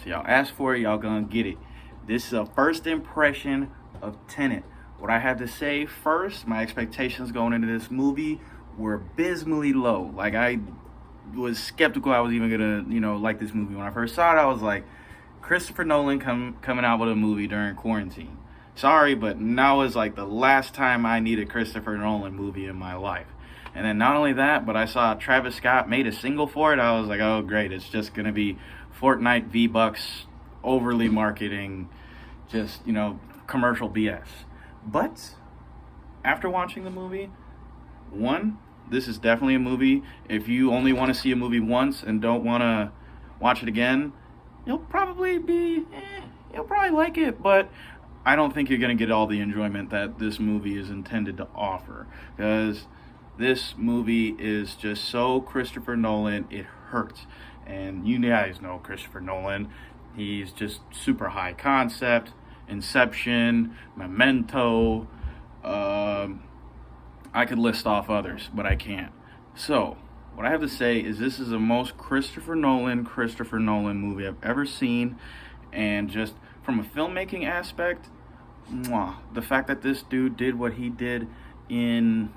Y'all asked for it, y'all gonna get it. This is a first impression of TeneT. What I have to say first, my expectations going into this movie were abysmally low. Like, I was skeptical I was even gonna, like this movie. When I first saw it, I was like, Christopher Nolan coming out with a movie during quarantine. Sorry, but now is like the last time I need a Christopher Nolan movie in my life. And then not only that, but I saw Travis Scott made a single for it. I was like, oh great, it's just gonna be Fortnite V-Bucks, overly marketing, just, commercial BS. But after watching the movie, one, this is definitely a movie. If you only want to see a movie once and don't want to watch it again, you'll probably like it, but I don't think you're going to get all the enjoyment that this movie is intended to offer, because this movie is just so Christopher Nolan, it hurts. And you guys know Christopher Nolan. He's just super high concept. Inception, Memento. I could list off others, but I can't. So, what I have to say is this is the most Christopher Nolan movie I've ever seen. And just from a filmmaking aspect, the fact that this dude did what he did in,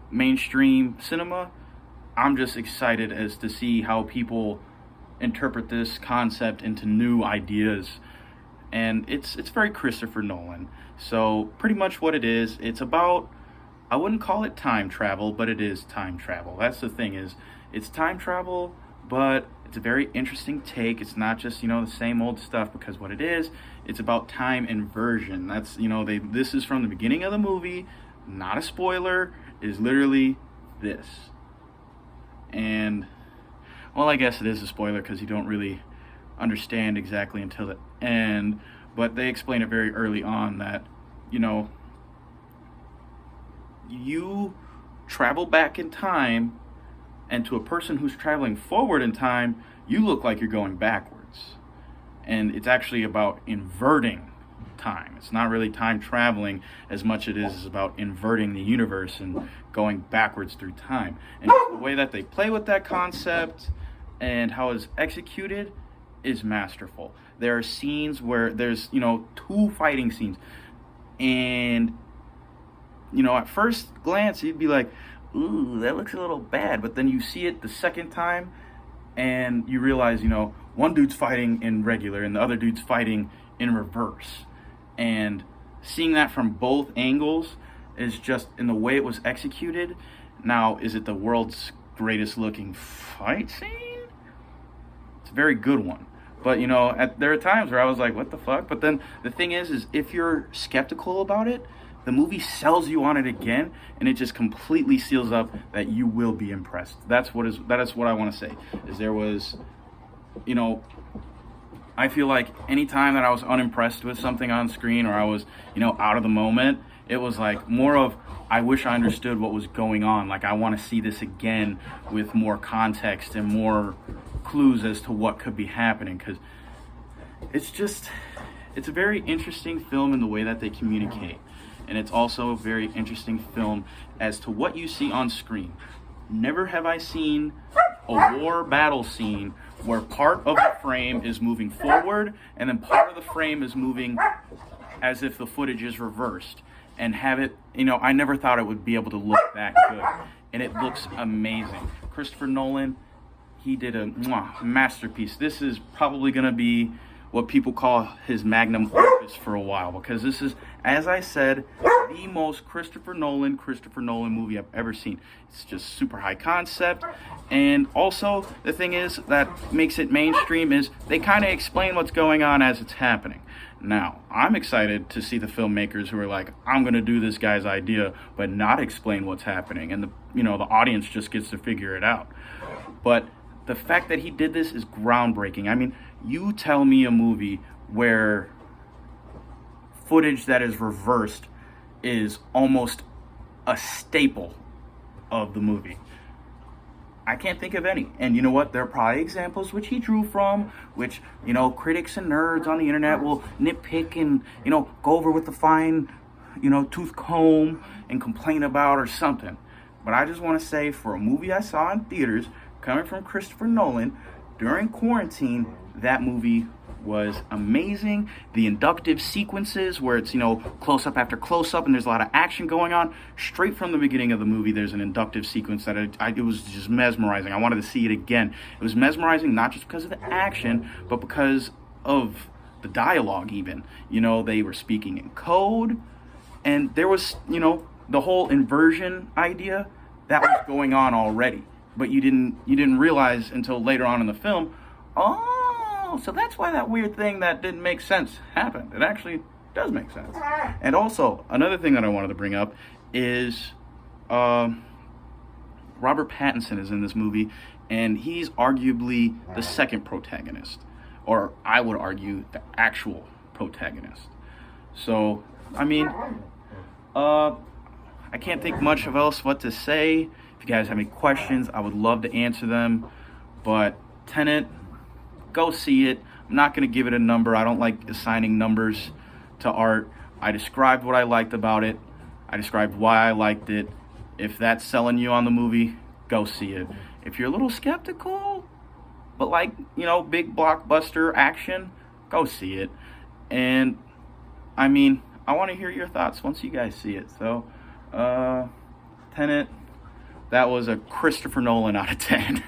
mainstream cinema, I'm just excited as to see how people interpret this concept into new ideas. And it's very Christopher Nolan. So pretty much what it is, it's about, I wouldn't call it time travel, but it is time travel. That's the thing, is it's time travel, but it's a very interesting take. It's not just, the same old stuff, because what it is, it's about time inversion. That's, this is from the beginning of the movie, not a spoiler, is literally this. And, well, I guess it is a spoiler because you don't really understand exactly until the end, but they explain it very early on that, you travel back in time, and to a person who's traveling forward in time, you look like you're going backwards. And it's actually about inverting time. It's not really time traveling as much as it is about inverting the universe and going backwards through time. And the way that they play with that concept and how it's executed is masterful. There are scenes where there's, two fighting scenes. And, at first glance, you'd be like, ooh, that looks a little bad. But then you see it the second time and you realize, one dude's fighting in regular and the other dude's fighting in reverse. And seeing that from both angles is just, in the way it was executed. Now, is it the world's greatest looking fight scene? It's a very good one. But, there are times where I was like, what the fuck? But then the thing is if you're skeptical about it, the movie sells you on it again, and it just completely seals up that you will be impressed. That is what I want to say. Is there was, I feel like any time that I was unimpressed with something on screen, or I was, out of the moment, it was like more of, I wish I understood what was going on. Like, I want to see this again with more context and more clues as to what could be happening, because it's a very interesting film in the way that they communicate. And it's also a very interesting film as to what you see on screen. Never have I seen a war battle scene where part of the frame is moving forward and then part of the frame is moving as if the footage is reversed. And have it, I never thought it would be able to look that good. And it looks amazing. Christopher Nolan, he did a masterpiece. This is probably going to be what people call his magnum opus for a while, because this is, as I said, the most Christopher Nolan movie I've ever seen. It's just super high concept, and also the thing is that makes it mainstream is they kind of explain what's going on as it's happening. Now, I'm excited to see the filmmakers who are like, I'm going to do this guy's idea, but not explain what's happening, and the audience just gets to figure it out. But the fact that he did this is groundbreaking. I mean, you tell me a movie where footage that is reversed is almost a staple of the movie. I can't think of any. And you know what? There are probably examples which he drew from, which, critics and nerds on the internet will nitpick and, go over with the fine, tooth comb and complain about or something. But I just want to say, for a movie I saw in theaters, coming from Christopher Nolan, during quarantine, that movie was amazing. The inductive sequences where it's, close up after close up and there's a lot of action going on. Straight from the beginning of the movie, there's an inductive sequence that it was just mesmerizing. I wanted to see it again. It was mesmerizing not just because of the action, but because of the dialogue even. They were speaking in code, and there was, the whole inversion idea that was going on already. But you didn't realize until later on in the film, oh, so that's why that weird thing that didn't make sense happened. It actually does make sense. And also, another thing that I wanted to bring up is Robert Pattinson is in this movie, and he's arguably the second protagonist, or I would argue the actual protagonist. So, I mean, I can't think much of else what to say. If you guys have any questions, I would love to answer them. But TeneT, go see it. I'm not going to give it a number. I don't like assigning numbers to art. I described what I liked about it. I described why I liked it. If that's selling you on the movie, go see it. If you're a little skeptical, but like, big blockbuster action, go see it. And, I mean, I want to hear your thoughts once you guys see it. So, TeneT, that was a Christopher Nolan out of 10.